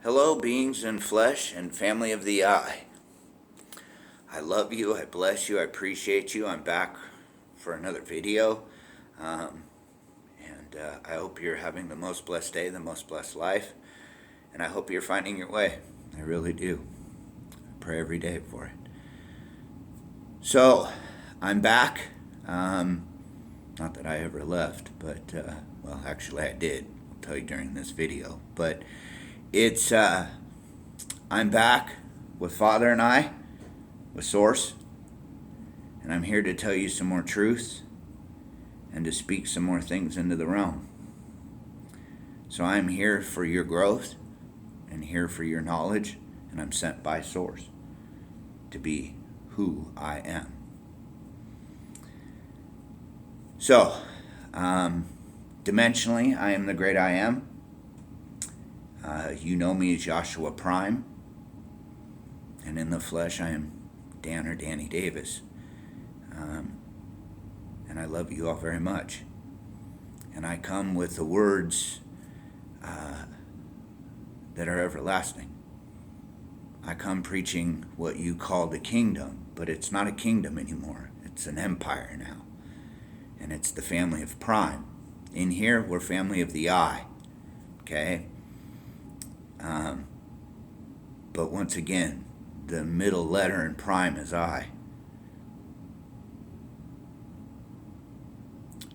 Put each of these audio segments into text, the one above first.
Hello, beings in flesh and family of the eye. I love you, I bless you, I appreciate you. I'm back for another video. And I hope you're having the most blessed day, the most blessed life. And I hope you're finding your way. I really do. I pray every day for it. So, I'm back. Not that I ever left, but, well, actually I did. I'll tell you during this video. But it's, I'm back with Father and I, with Source, and I'm here to tell you some more truths and to speak some more things into the realm. So I'm here for your growth and here for your knowledge, and I'm sent by Source to be who I am. So, dimensionally, I am the great I am. You know me as Joshua Prime, and in the flesh, I am Dan or Danny Davis. And I love you all very much. And I come with the words that are everlasting. I come preaching what you call the kingdom, but it's not a kingdom anymore. It's an empire now. And it's the family of Prime. In here, we're family of the eye. Okay? But once again, the middle letter in Prime is I.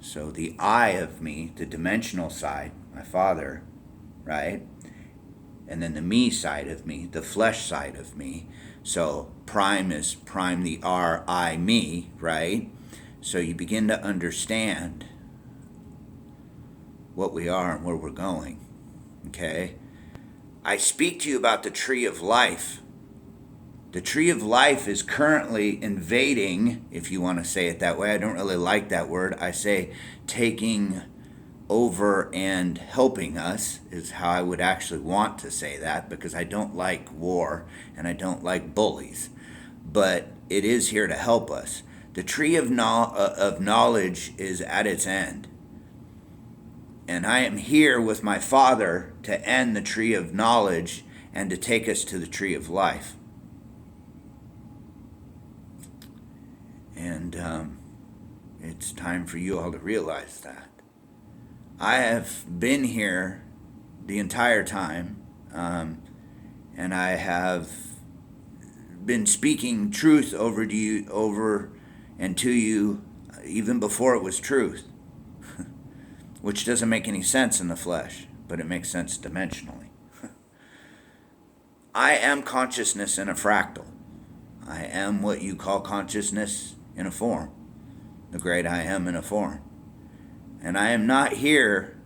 So the I of me, the dimensional side, my Father, right? And then the me side of me, the flesh side of me. So Prime is Prime, the R, I, me, right? So you begin to understand what we are and where we're going, okay? I speak to you about the tree of life. The tree of life is currently invading, if you want to say it that way. I don't really like that word. I say taking over and helping us is how I would actually want to say that, because I don't like war and I don't like bullies. But it is here to help us. The tree of knowledge is at its end. And I am here with my Father to end the tree of knowledge and to take us to the tree of life. And it's time for you all to realize that. I have been here the entire time, and I have been speaking truth over and to you even before it was truth, which doesn't make any sense in the flesh, but it makes sense dimensionally. I am consciousness in a fractal. I am what you call consciousness in a form, the great I am in a form. And I am not here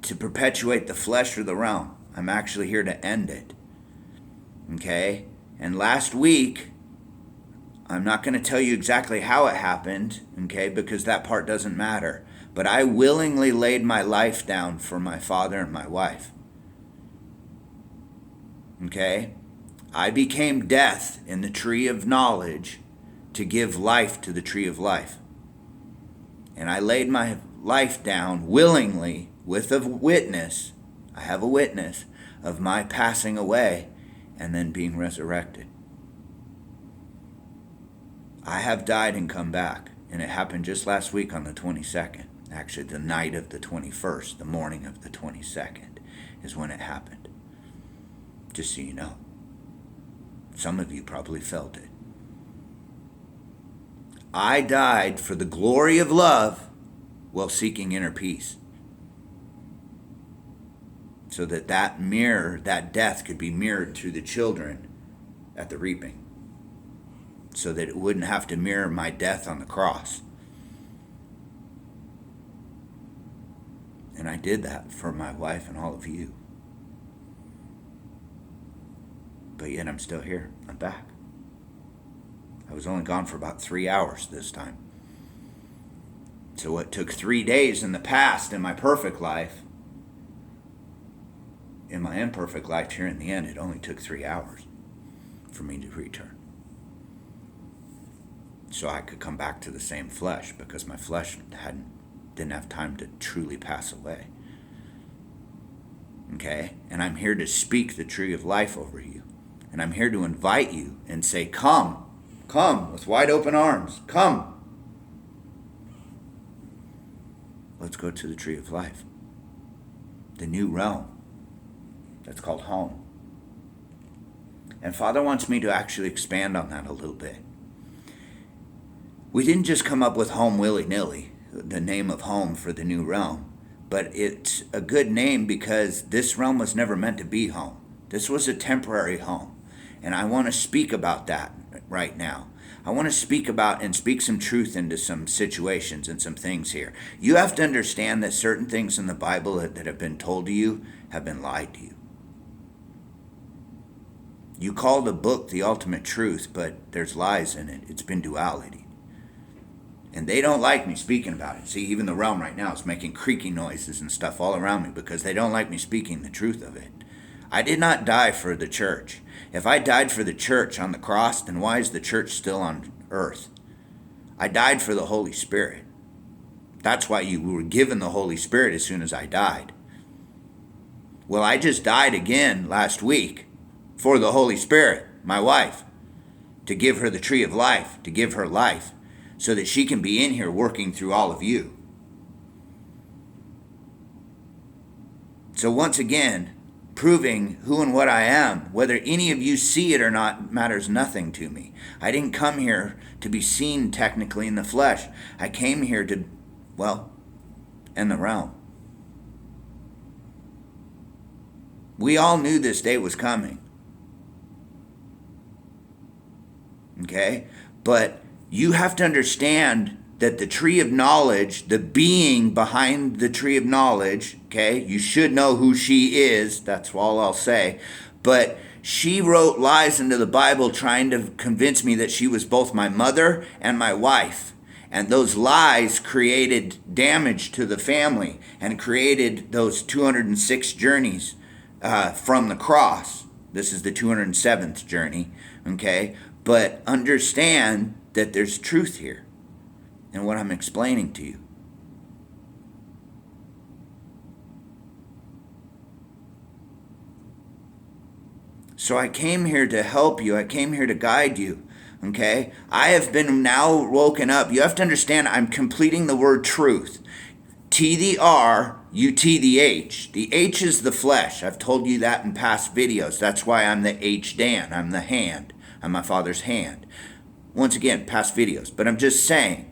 to perpetuate the flesh or the realm. I'm actually here to end it. Okay? And last week, I'm not going to tell you exactly how it happened, okay, because that part doesn't matter. But I willingly laid my life down for my father and my wife. Okay? I became death in the tree of knowledge to give life to the tree of life. And I laid my life down willingly with a witness. I have a witness of my passing away and then being resurrected. I have died and come back. And it happened just last week on the 22nd. Actually, the night of the 21st, the morning of the 22nd is when it happened. Just so you know. Some of you probably felt it. I died for the glory of love while seeking inner peace. So that that death could be mirrored to the children at the reaping. So that it wouldn't have to mirror my death on the cross. And I did that for my wife and all of you. But yet I'm still here. I'm back. I was only gone for about 3 hours this time. So what took 3 days in the past in my perfect life, in my imperfect life here in the end, it only took 3 hours for me to return. So I could come back to the same flesh, because my flesh didn't have time to truly pass away. okay? And I'm here to speak the tree of life over you. And I'm here to invite you and say, come, come with wide open arms, come. Let's go to the tree of life, the new realm that's called home. And Father wants me to actually expand on that a little bit. We didn't just come up with home willy-nilly, the name of home for the new realm, but it's a good name because this realm was never meant to be home. This was a temporary home. And I want to speak about that right now. I want to speak about and speak some truth into some situations and some things here. You have to understand that certain things in the Bible that have been told to you have been lied to you. You call the book the ultimate truth, but there's lies in it. It's been duality. And they don't like me speaking about it. See, even the realm right now is making creaking noises and stuff all around me because they don't like me speaking the truth of it. I did not die for the church. If I died for the church on the cross, then why is the church still on earth? I died for the Holy Spirit. That's why you were given the Holy Spirit as soon as I died. Well, I just died again last week for the Holy Spirit, my wife, to give her the tree of life, to give her life, so that she can be in here working through all of you. So once again, proving who and what I am, whether any of you see it or not, matters nothing to me. I didn't come here to be seen technically in the flesh. I came here to, end the realm. We all knew this day was coming. Okay? But you have to understand that the tree of knowledge, the being behind the tree of knowledge, okay, you should know who she is, that's all I'll say, but she wrote lies into the Bible trying to convince me that she was both my mother and my wife. And those lies created damage to the family and created those 206 journeys from the cross. This is the 207th journey, okay? But understand that there's truth here in what I'm explaining to you. So I came here to help you. I came here to guide you. Okay? I have been now woken up. You have to understand, I'm completing the word truth. T the R, U T the H. The H is the flesh. I've told you that in past videos. That's why I'm the H Dan. I'm the hand. I'm my Father's hand. Once again, past videos. But I'm just saying,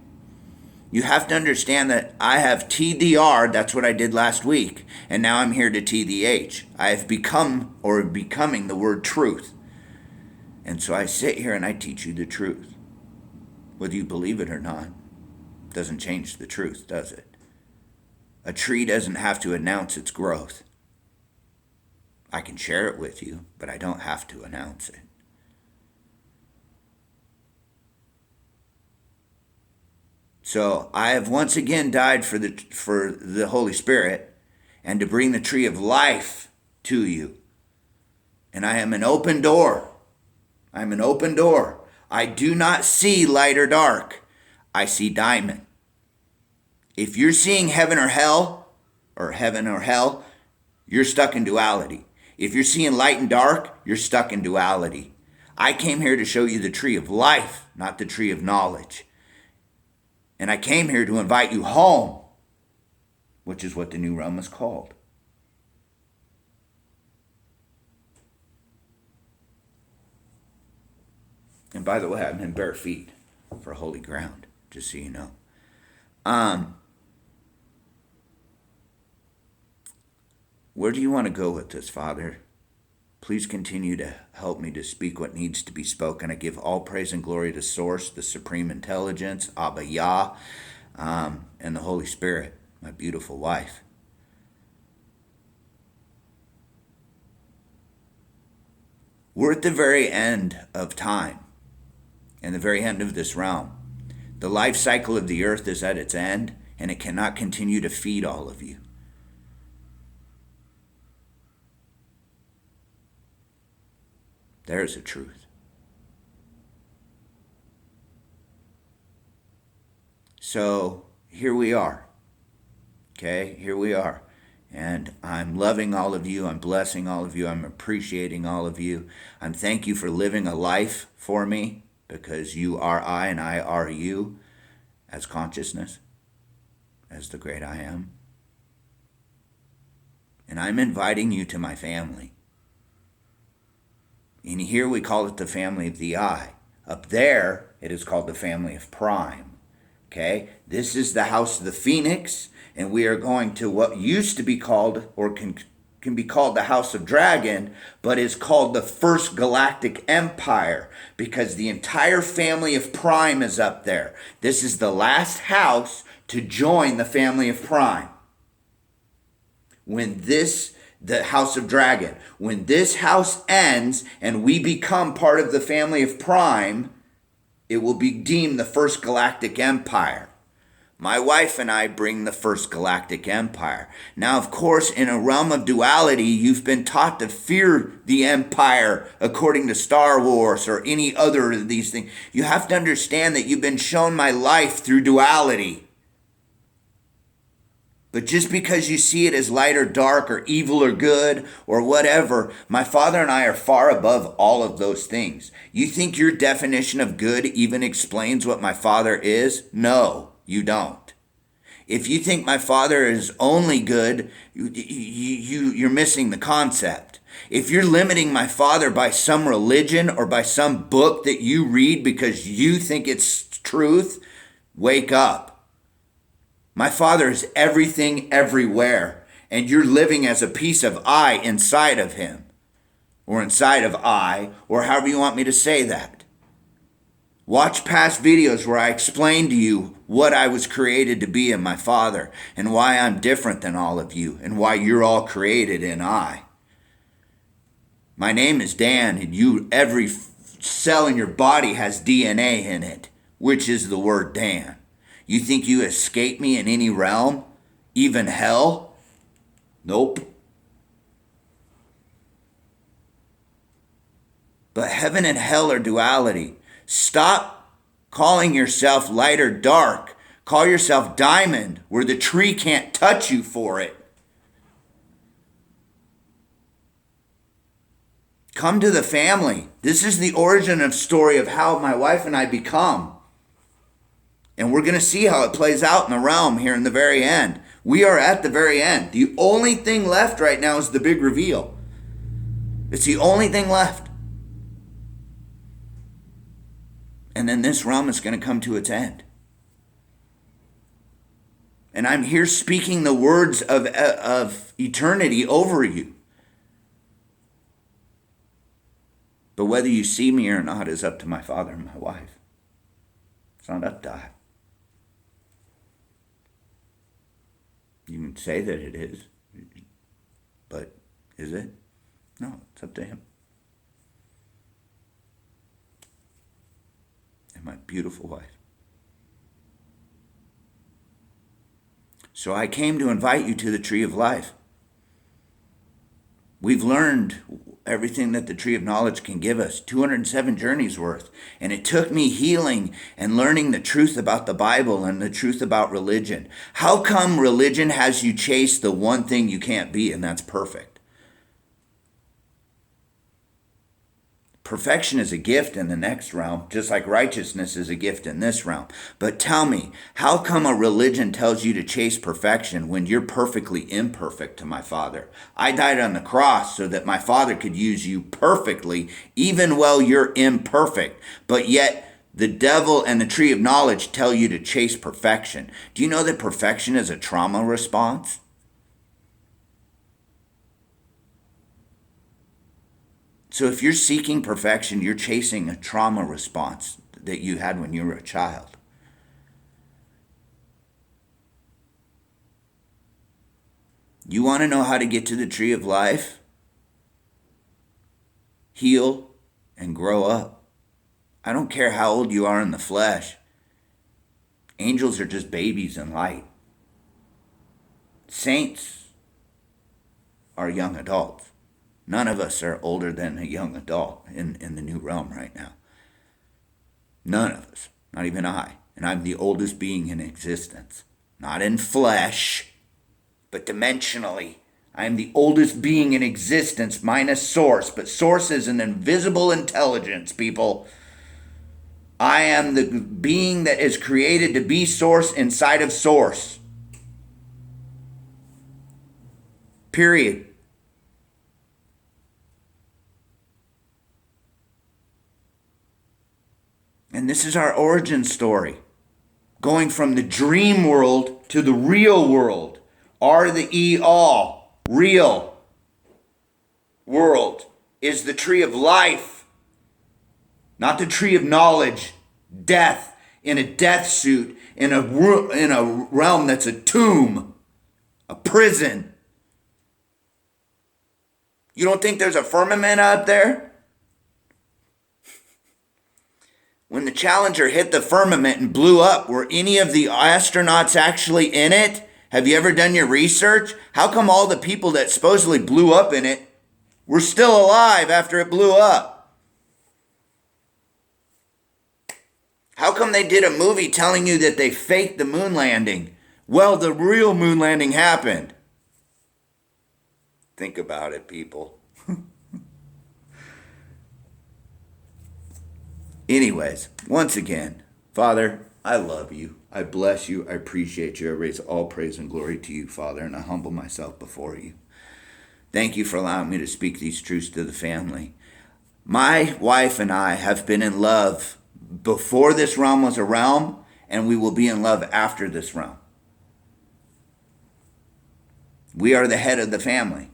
you have to understand that I have T the R, that's what I did last week, and now I'm here to T the H. I have become, or becoming, the word truth. And so I sit here and I teach you the truth. Whether you believe it or not, doesn't change the truth, does it? A tree doesn't have to announce its growth. I can share it with you, but I don't have to announce it. So I have once again died for the Holy Spirit and to bring the tree of life to you. And I am an open door. I'm an open door. I do not see light or dark. I see diamond. If you're seeing heaven or hell, you're stuck in duality. If you're seeing light and dark, you're stuck in duality. I came here to show you the tree of life, not the tree of knowledge. And I came here to invite you home, which is what the new realm is called. And by the way, I'm in bare feet for holy ground, just so you know. Where do you want to go with this, Father? Please continue to help me to speak what needs to be spoken. I give all praise and glory to Source, the Supreme Intelligence, Abba Yah, and the Holy Spirit, my beautiful wife. We're at the very end of time and the very end of this realm. The life cycle of the earth is at its end, and it cannot continue to feed all of you. There's the truth. So here we are. Okay, here we are. And I'm loving all of you. I'm blessing all of you. I'm appreciating all of you. I'm thank you for living a life for me, because you are I and I are you as consciousness, as the great I am. And I'm inviting you to my family. In here we call it the family of the I. Up there, it is called the family of Prime. Okay? This is the house of the Phoenix, and we are going to what used to be called, or can be called the House of Dragon, but is called the First Galactic Empire, because the entire family of Prime is up there. This is the last house to join the family of Prime. The House of Dragon, when this house ends and we become part of the family of Prime, it will be deemed the First Galactic Empire. My wife and I bring the First Galactic Empire. Now, of course, in a realm of duality, you've been taught to fear the Empire according to Star Wars or any other of these things. You have to understand that you've been shown my life through duality. But just because you see it as light or dark or evil or good or whatever, my Father and I are far above all of those things. You think your definition of good even explains what my Father is? No, you don't. If you think my Father is only good, you're missing the concept. If you're limiting my Father by some religion or by some book that you read because you think it's truth, wake up. My Father is everything, everywhere, and you're living as a piece of I inside of him, or inside of I, or however you want me to say that. Watch past videos where I explain to you what I was created to be in my Father, and why I'm different than all of you, and why you're all created in I. My name is Dan, and every cell in your body has DNA in it, which is the word Dan. You think you escape me in any realm? Even hell? Nope. But heaven and hell are duality. Stop calling yourself light or dark. Call yourself diamond, where the tree can't touch you for it. Come to the family. This is the origin of story of how my wife and I become. And we're going to see how it plays out in the realm here in the very end. We are at the very end. The only thing left right now is the big reveal. It's the only thing left. And then this realm is going to come to its end. And I'm here speaking the words of eternity over you. But whether you see me or not is up to my Father and my wife. It's not up to I. You can say that it is, but is it? No, it's up to him. And my beautiful wife. So I came to invite you to the Tree of Life. We've learned everything that the Tree of Knowledge can give us, 207 journeys worth. And it took me healing and learning the truth about the Bible and the truth about religion. How come religion has you chase the one thing you can't be, and that's perfect? Perfection is a gift in the next realm, just like righteousness is a gift in this realm. But tell me, how come a religion tells you to chase perfection when you're perfectly imperfect to my Father? I died on the cross so that my Father could use you perfectly, even while you're imperfect. But yet, the devil and the Tree of Knowledge tell you to chase perfection. Do you know that perfection is a trauma response? So if you're seeking perfection, you're chasing a trauma response that you had when you were a child. You want to know how to get to the Tree of Life? Heal and grow up. I don't care how old you are in the flesh. Angels are just babies in light. Saints are young adults. None of us are older than a young adult in the new realm right now. None of us, not even I. And I'm the oldest being in existence. Not in flesh, but dimensionally, I am the oldest being in existence minus Source, but Source is an invisible intelligence, people. I am the being that is created to be Source inside of Source. Period. And this is our origin story. Going from the dream world to the real world. R the E all. Real world is the tree of life. Not the tree of knowledge. Death in a death suit in a realm that's a tomb. A prison. You don't think there's a firmament up there? When the Challenger hit the firmament and blew up, were any of the astronauts actually in it? Have you ever done your research? How come all the people that supposedly blew up in it were still alive after it blew up? How come they did a movie telling you that they faked the moon landing? Well, the real moon landing happened. Think about it, people. Anyways, once again, Father, I love you. I bless you. I appreciate you. I raise all praise and glory to you, Father, and I humble myself before you. Thank you for allowing me to speak these truths to the family. My wife and I have been in love before this realm was a realm, and we will be in love after this realm. We are the head of the family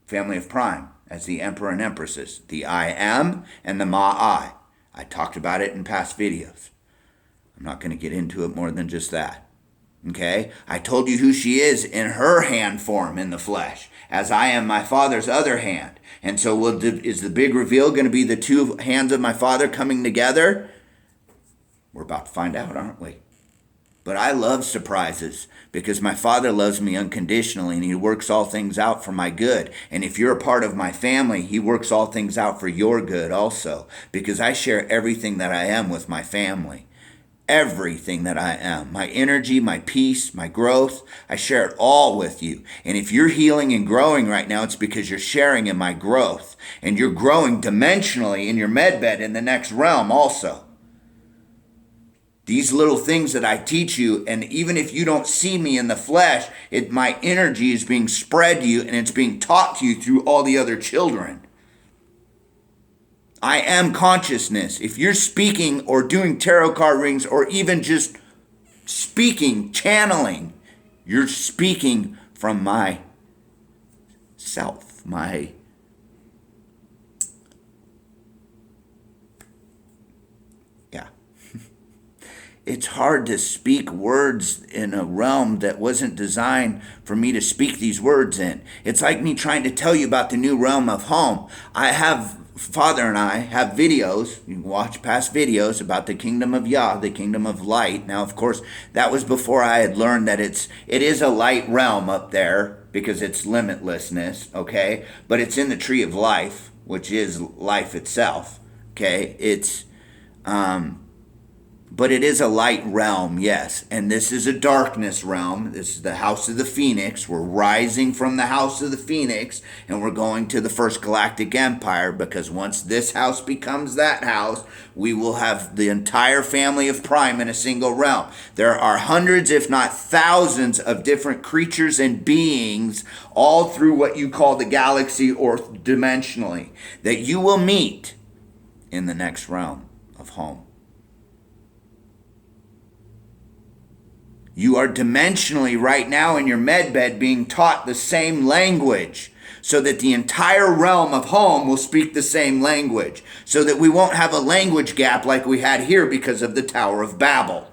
of Prime, as the Emperor and Empresses, the I Am and the Ma-I. I talked about it in past videos. I'm not going to get into it more than just that. Okay? I told you who she is in her hand form in the flesh, as I am my Father's other hand. And so is the big reveal going to be the two hands of my Father coming together? We're about to find out, aren't we? But I love surprises because my Father loves me unconditionally and he works all things out for my good. And if you're a part of my family, he works all things out for your good also, because I share everything that I am with my family. Everything that I am, my energy, my peace, my growth, I share it all with you. And if you're healing and growing right now, it's because you're sharing in my growth. And you're growing dimensionally in your medbed in the next realm also. These little things that I teach you, and even if you don't see me in the flesh, my energy is being spread to you and it's being taught to you through all the other children. I am consciousness. If you're speaking or doing tarot card readings or even just speaking, channeling, you're speaking from my self, It's hard to speak words in a realm that wasn't designed for me to speak these words in. It's like me trying to tell you about the new realm of home. Father and I have videos, you can watch past videos about the kingdom of Yah, the kingdom of light. Now, of course, that was before I had learned that it is a light realm up there because it's limitlessness, okay? But it's in the tree of life, which is life itself, okay? But it is a light realm, yes. And this is a darkness realm. This is the house of the Phoenix. We're rising from the house of the Phoenix, and we're going to the first galactic empire, because once this house becomes that house, we will have the entire family of Prime in a single realm. There are hundreds, if not thousands, of different creatures and beings all through what you call the galaxy or dimensionally that you will meet in the next realm of home. You are dimensionally right now in your medbed being taught the same language so that the entire realm of home will speak the same language, so that we won't have a language gap like we had here because of the Tower of Babel.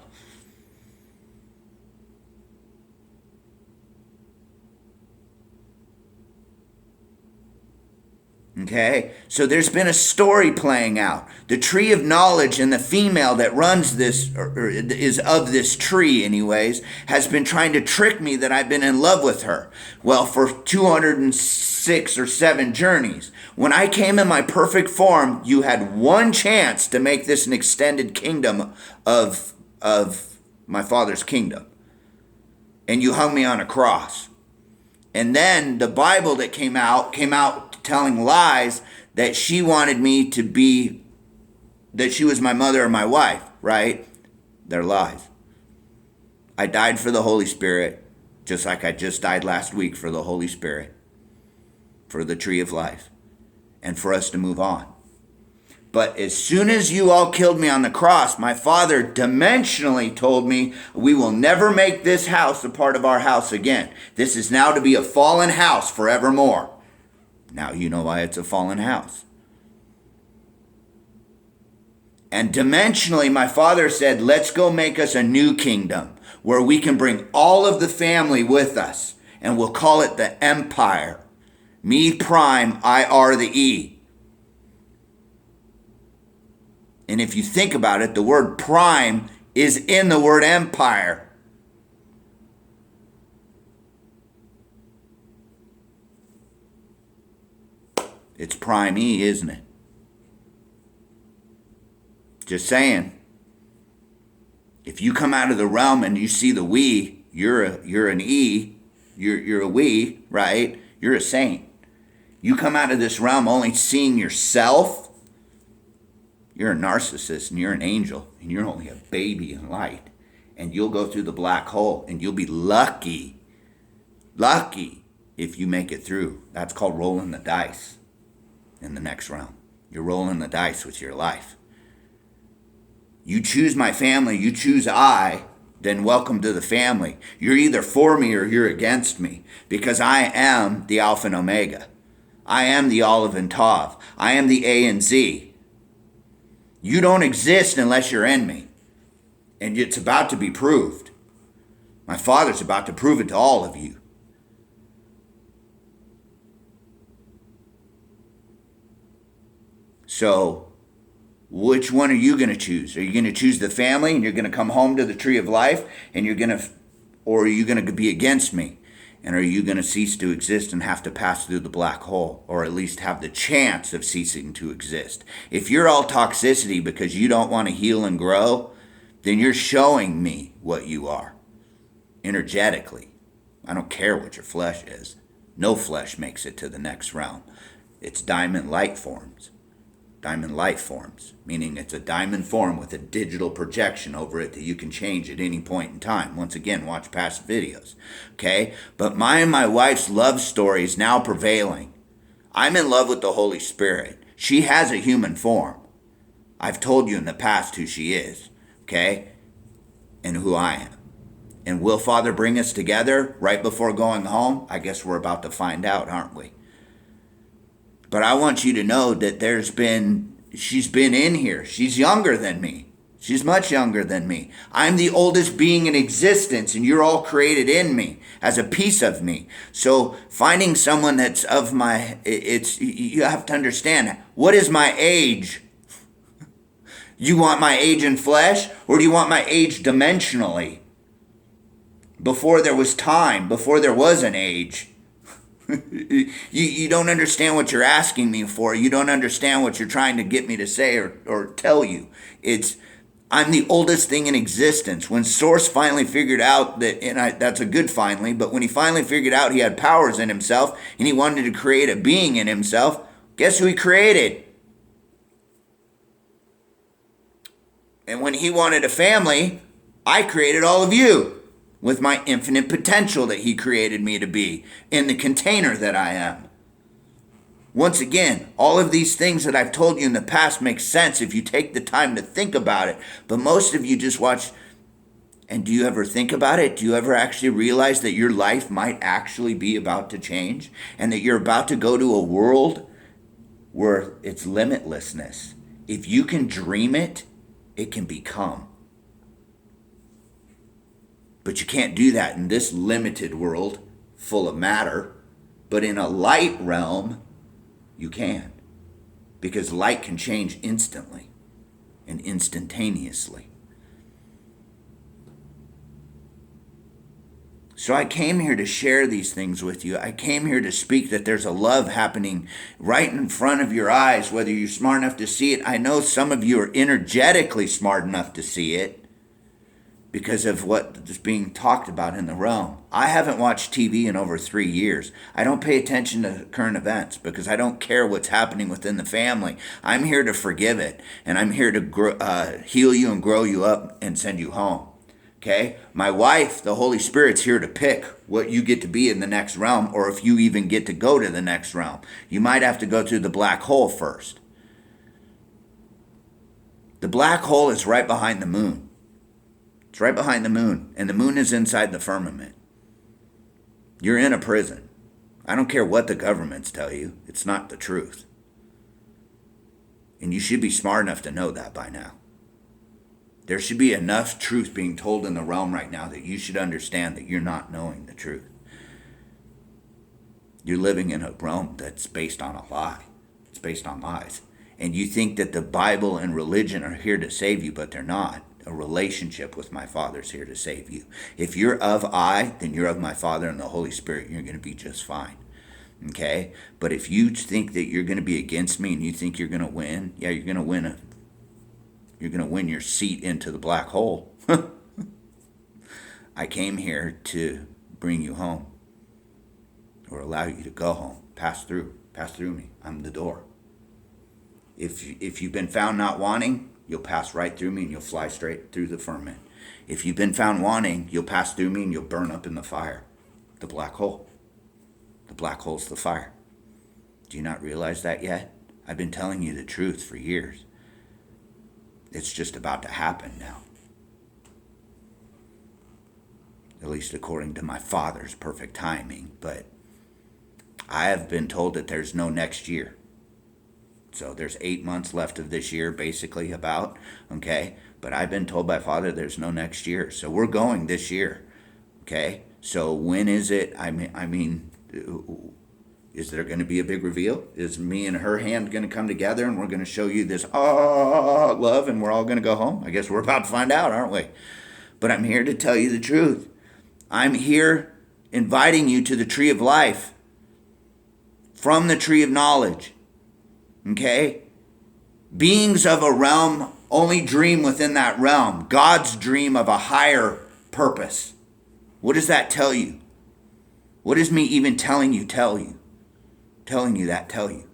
Okay, so there's been a story playing out. The tree of knowledge and the female that runs this, or is of this tree anyways, has been trying to trick me that I've been in love with her. Well, for 206 or 7 journeys. When I came in my perfect form, you had one chance to make this an extended kingdom of my Father's kingdom. and you hung me on a cross. And then the Bible that came out telling lies that she wanted me to be, that she was my mother or my wife, right? They're lies. I died for the Holy Spirit, just like I just died last week for the Holy Spirit, for the tree of life, and for us to move on. But as soon as you all killed me on the cross, my Father dimensionally told me, we will never make this house a part of our house again. This is now to be a fallen house forevermore. Now you know why it's a fallen house. And dimensionally, my Father said, let's go make us a new kingdom where we can bring all of the family with us. And we'll call it the Empire. Me prime, I-R the E. And if you think about it, the word prime is in the word empire. It's prime E, isn't it? Just saying. If you come out of the realm and you see the we, you're an E. You're a we, right? You're a saint. You come out of this realm only seeing yourself. You're a narcissist and you're an angel and you're only a baby in light. And you'll go through the black hole and you'll be lucky if you make it through. That's called rolling the dice in the next realm. You're rolling the dice with your life. You choose my family, you choose I, then welcome to the family. You're either for me or you're against me, because I am the Alpha and Omega. I am the Olive and Tav. I am the A and Z. You don't exist unless you're in me. And it's about to be proved. My Father's about to prove it to all of you. So, which one are you going to choose? Are you going to choose the family and you're going to come home to the tree of life and or are you going to be against me? And are you going to cease to exist and have to pass through the black hole, or at least have the chance of ceasing to exist? If you're all toxicity because you don't want to heal and grow, then you're showing me what you are energetically. I don't care what your flesh is. No flesh makes it to the next realm. It's diamond light forms. Diamond light forms, meaning it's a diamond form with a digital projection over it that you can change at any point in time. Once again, watch past videos, okay? But my wife's love story is now prevailing. I'm in love with the Holy Spirit. She has a human form. I've told you in the past who she is, okay? And who I am. And will Father bring us together right before going home? I guess we're about to find out, aren't we? But I want you to know that she's been in here. She's younger than me. She's much younger than me. I'm the oldest being in existence, and you're all created in me as a piece of me. So finding someone that's of you have to understand, what is my age? You want my age in flesh, or do you want my age dimensionally? Before there was time, before there was an age. You don't understand what you're asking me for. You don't understand what you're trying to get me to say or tell you. I'm the oldest thing in existence. When Source finally figured out that's a good finally, but when he finally figured out he had powers in himself and he wanted to create a being in himself, guess who he created? And when he wanted a family, I created all of you. With my infinite potential that he created me to be in the container that I am. Once again, all of these things that I've told you in the past make sense if you take the time to think about it. But most of you just watch. And do you ever think about it? Do you ever actually realize that your life might actually be about to change? And that you're about to go to a world where it's limitlessness. If you can dream it, it can become. But you can't do that in this limited world full of matter. But in a light realm, you can. Because light can change instantly and instantaneously. So I came here to share these things with you. I came here to speak that there's a love happening right in front of your eyes, whether you're smart enough to see it. I know some of you are energetically smart enough to see it. because of what is being talked about in the realm. I haven't watched TV in over 3 years. I don't pay attention to current events because I don't care what's happening within the family. I'm here to forgive it, and I'm here to heal you and grow you up and send you home. Okay? My wife, the Holy Spirit's here to pick what you get to be in the next realm, or if you even get to go to the next realm. You might have to go through the black hole first. The black hole is right behind the moon. It's right behind the moon, and the moon is inside the firmament. You're in a prison. I don't care what the governments tell you. It's not the truth. And you should be smart enough to know that by now. There should be enough truth being told in the realm right now that you should understand that you're not knowing the truth. You're living in a realm that's based on a lie. It's based on lies. And you think that the Bible and religion are here to save you, but they're not. A relationship with my Father is here to save you. If you're of I, then you're of my Father and the Holy Spirit. You're going to be just fine. Okay? But if you think that you're going to be against me and you think you're going to win, yeah, you're going to win you're going to win your seat into the black hole. I came here to bring you home, or allow you to go home. Pass through me. I'm the door. If you've been found not wanting, you'll pass right through me and you'll fly straight through the firmament. If you've been found wanting, you'll pass through me and you'll burn up in the fire, the black hole. The black hole's the fire. Do you not realize that yet? I've been telling you the truth for years. It's just about to happen now. At least according to my Father's perfect timing. But I have been told that there's no next year. So there's 8 months left of this year, basically, about, okay? But I've been told by Father there's no next year. So we're going this year, okay? So when is it? I mean, is there going to be a big reveal? Is me and her hand going to come together and we're going to show you this love and we're all going to go home? I guess we're about to find out, aren't we? But I'm here to tell you the truth. I'm here inviting you to the tree of life from the tree of knowledge. Okay? Beings of a realm only dream within that realm. God's dream of a higher purpose. What does that tell you? What does me even telling you tell you? Telling you that tell you?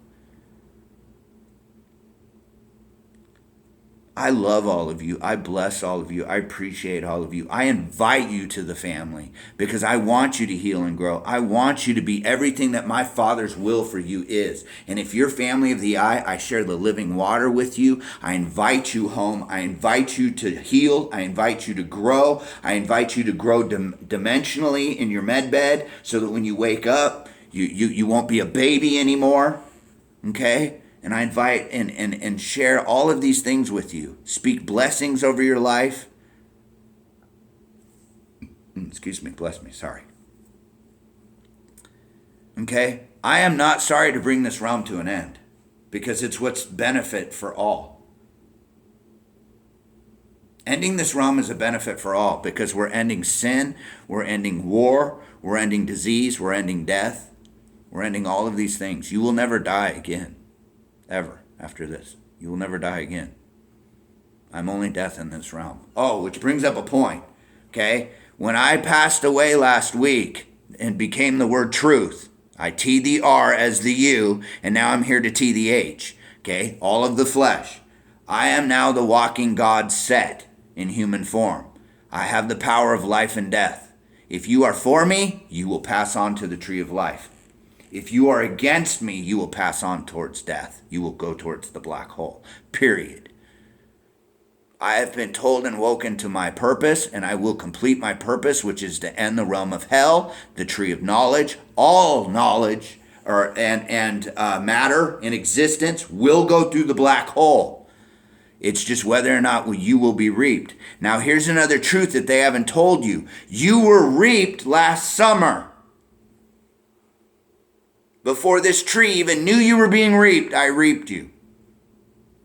I love all of you. I bless all of you. I appreciate all of you. I invite you to the family because I want you to heal and grow. I want you to be everything that my Father's will for you is. And if you're family of the I share the living water with you. I invite you home. I invite you to heal. I invite you to grow. I invite you to grow dimensionally in your med bed so that when you wake up, you won't be a baby anymore. Okay? And I invite and share all of these things with you. Speak blessings over your life. Excuse me, bless me, sorry. Okay? I am not sorry to bring this realm to an end because it's what's benefit for all. Ending this realm is a benefit for all because we're ending sin, we're ending war, we're ending disease, we're ending death, we're ending all of these things. You will never die again. Ever after this. You will never die again. I'm only death in this realm. Oh, which brings up a point. Okay? When I passed away last week and became the word truth, I T the R as the U, and now I'm here to T the H. Okay? All of the flesh. I am now the walking God set in human form. I have the power of life and death. If you are for me, you will pass on to the tree of life. If you are against me, you will pass on towards death. You will go towards the black hole. Period. I have been told and woken to my purpose, and I will complete my purpose, which is to end the realm of hell, the tree of knowledge. All knowledge and matter in existence will go through the black hole. It's just whether or not you will be reaped. Now, here's another truth that they haven't told you. You were reaped last summer. Before this tree even knew you were being reaped, I reaped you.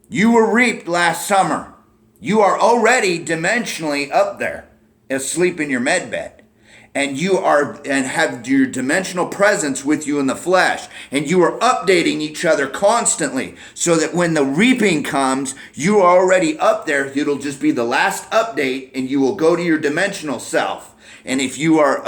You were reaped last summer. You are already dimensionally up there, asleep in your med bed. and you are and have your dimensional presence with you in the flesh, and you are updating each other constantly so that when the reaping comes, you are already up there. It'll just be the last update, and you will go to your dimensional self. And if you are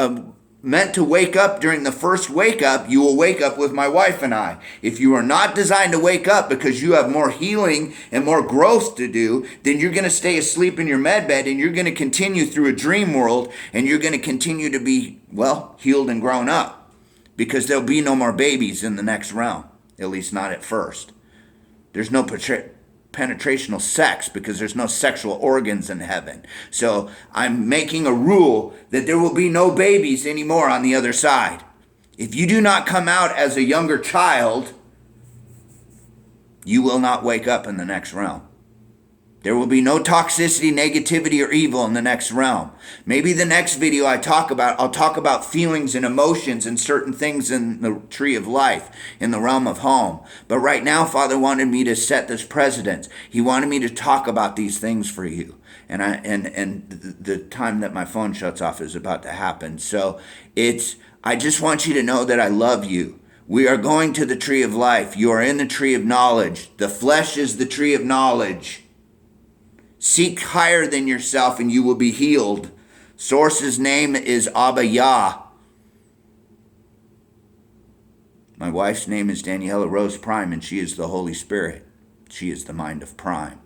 meant to wake up during the first wake up, you will wake up with my wife and I. If you are not designed to wake up because you have more healing and more growth to do, then you're going to stay asleep in your med bed, and you're going to continue through a dream world, and you're going to continue to be, well, healed and grown up, because there'll be no more babies in the next realm, at least not at first. There's no penetrational sex because there's no sexual organs in heaven. So I'm making a rule that there will be no babies anymore on the other side. If you do not come out as a younger child, you will not wake up in the next realm. There will be no toxicity, negativity, or evil in the next realm. Maybe the next video I'll talk about feelings and emotions and certain things in the tree of life, in the realm of home. But right now, Father wanted me to set this precedence. He wanted me to talk about these things for you. And the time that my phone shuts off is about to happen. So I just want you to know that I love you. We are going to the tree of life. You are in the tree of knowledge. The flesh is the tree of knowledge. Seek higher than yourself and you will be healed. Source's name is Abba Yah. My wife's name is Daniela Rose Prime, and she is the Holy Spirit. She is the mind of Prime.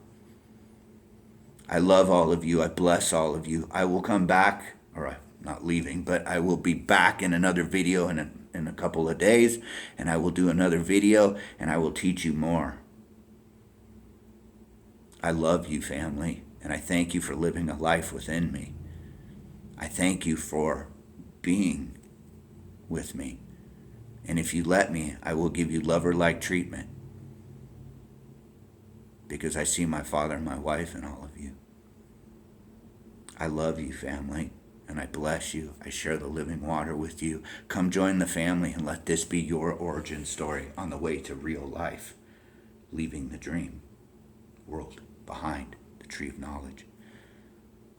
I love all of you. I bless all of you. I will come back, or I'm not leaving, but I will be back in another video in a couple of days, and I will do another video, and I will teach you more. I love you, family, and I thank you for living a life within me. I thank you for being with me. And if you let me, I will give you lover-like treatment, because I see my father and my wife in all of you. I love you, family, and I bless you. I share the living water with you. Come join the family and let this be your origin story on the way to real life, leaving the dream world behind, the tree of knowledge.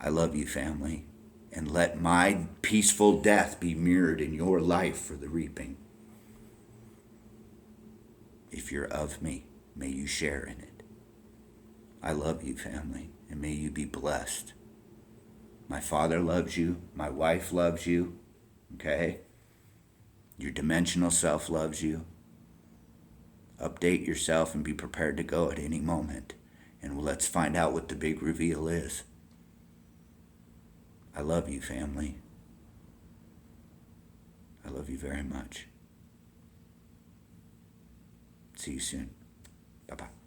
I love you, family, and let my peaceful death be mirrored in your life for the reaping. If you're of me, may you share in it. I love you, family, and may you be blessed. My father loves you. My wife loves you. Okay? Your dimensional self loves you. Update yourself and be prepared to go at any moment. And let's find out what the big reveal is. I love you, family. I love you very much. See you soon. Bye-bye.